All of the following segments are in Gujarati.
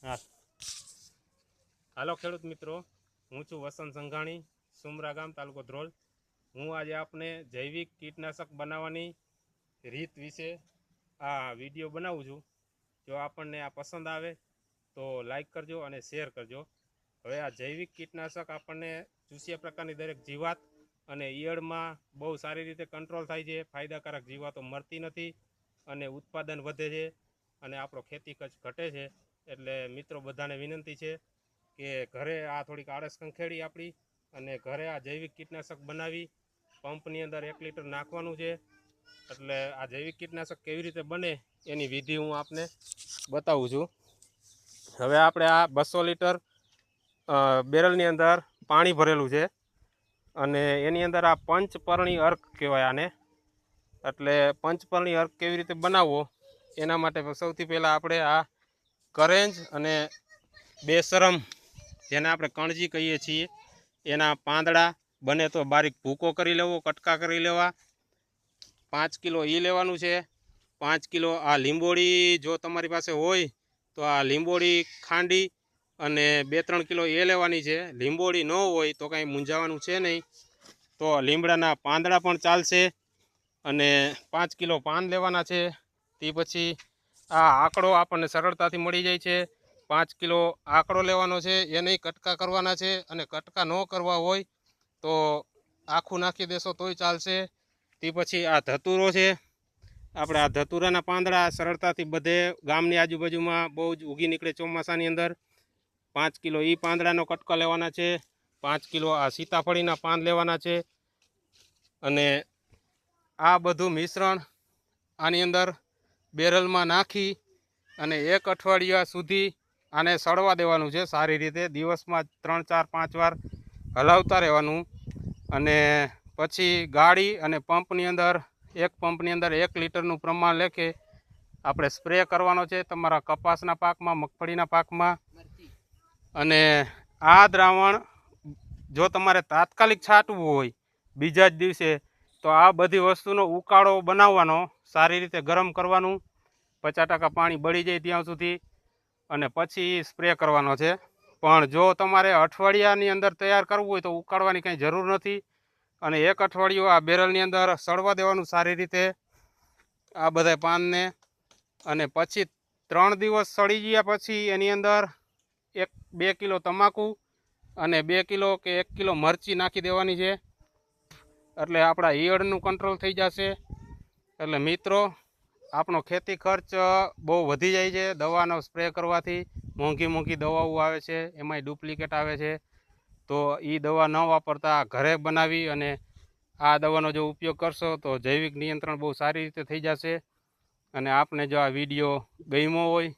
હા, હાલો ખેડૂત મિત્રો, હું છું વસંત સંઘાણી, સુમરા ગામ, તાલુકો ધ્રોલ. હું આજે આપને જૈવિક કીટનાશક બનાવવાની રીત વિશે આ વિડીયો બનાવું છું. જો આપણને આ પસંદ આવે તો લાઈક કરજો અને શેર કરજો. હવે આ જૈવિક કીટનાશક આપણને ચૂસ્યા પ્રકારની દરેક જીવાત અને ઈયળમાં બહુ સારી રીતે કંટ્રોલ થાય છે. ફાયદાકારક જીવાતો મળતી નથી અને ઉત્પાદન વધે છે અને આપણો ખેતી ખર્ચ ઘટે છે. એટલે મિત્રો બધાને વિનંતી છે કે ઘરે આ થોડીક આળસ ખંખેડી આપણી અને ઘરે આ જૈવિક કીટનાશક બનાવી પંપની અંદર 1 લીટર નાખવાનું છે. એટલે આ જૈવિક કીટનાશક કેવી રીતે બને એની વિધિ હું આપને બતાવું છું. હવે આપણે આ 200 લીટર બેરલની અંદર પાણી ભરેલું છે અને એની અંદર આ પંચપર્ણી અર્ક કહેવાય આને. એટલે પંચપર્ણી અર્ક કેવી રીતે બનાવવો એના માટે સૌથી પહેલાં આપણે આ કરેંજ અને બેશરમ, જેને આપણે કણજી કહીએ છીએ, એના પાંદડા બને તો બારીક ભૂકો કરી લેવો, કટકા કરી લેવા. 5 કિલો એ લેવાનું છે. 5 કિલો આ લીંબોળી જો તમારી પાસે હોય તો આ લીંબોળી ખાંડી અને 2-3 કિલો એ લેવાની છે. લીંબોળી ન હોય તો કાંઈ મૂંઝાવાનું છે નહીં, તો લીમડાના પાંદડા પણ ચાલશે. અને 5 કિલો પાન લેવાના છે. તે પછી આ આંકડો આપણને સરળતાથી મળી જાય છે. 5 કિલો આંકડો લેવાનો છે, એને કટકા કરવાના છે. અને કટકા ન કરવા હોય તો આખું નાખી દેશો તોય ચાલશે. તે પછી આ ધતુરો છે. આપણે આ ધતુરાના પાંદડા સરળતાથી બધે ગામની આજુબાજુમાં બહુ જ ઉગી નીકળે ચોમાસાની અંદર. 5 કિલો એ પાંદડાનો કટકો લેવાના છે. 5 કિલો આ સીતાફળીના પાન લેવાના છે. અને આ બધું મિશ્રણ આની અંદર બેરલમાં નાખી અને 1 અઠવાડિયા સુધી આને સડવા દેવાનું છે સારી રીતે. દિવસમાં 3-4-5 વાર હલાવતા રહેવાનું. અને પછી ગાળી અને પંપની અંદર 1 લીટરનું પ્રમાણ લેખે આપણે સ્પ્રે કરવાનો છે તમારા કપાસના પાકમાં, મગફળીના પાકમાં. અને આ દ્રાવણ જો તમારે તાત્કાલિક છાંટવું હોય બીજા જ દિવસે, તો આ બધી વસ્તુનો ઉકાળો બનાવવાનો, સારી રીતે ગરમ કરવાનું, 50% પાણી બળી જાય ત્યાં સુધી, અને પછી સ્પ્રે કરવાનો છે. પણ જો તમારે અઠવાડિયાની અંદર તૈયાર કરવું હોય તો ઉકાળવાની કંઈ જરૂર નથી. અને 1 અઠવાડિયું આ બેરલની અંદર સડવા દેવાનું સારી રીતે આ બધા પાનને. અને પછી 3 દિવસ સડી ગયા પછી એની અંદર 1-2 કિલો તમાકુ અને 2 કિલો કે 1 કિલો મરચી નાખી દેવાની છે. એટલે આપણા ઈયળનું કંટ્રોલ થઈ જશે. એટલે મિત્રો, આપણો ખેતી ખર્ચ બહુ વધી જાય છે દવાનો સ્પ્રે કરવાથી. મોંઘી દવાઓ આવે છે, એમાંય ડુપ્લિકેટ આવે છે. તો એ દવા ન વાપરતા ઘરે બનાવી અને આ દવાનો જો ઉપયોગ કરશો તો જૈવિક નિયંત્રણ બહુ સારી રીતે થઈ જશે. અને આપને જો આ વિડીયો ગમ્યો હોય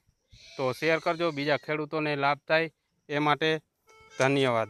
તો શેર કરજો, બીજા ખેડૂતોને લાભ થાય એ માટે. ધન્યવાદ.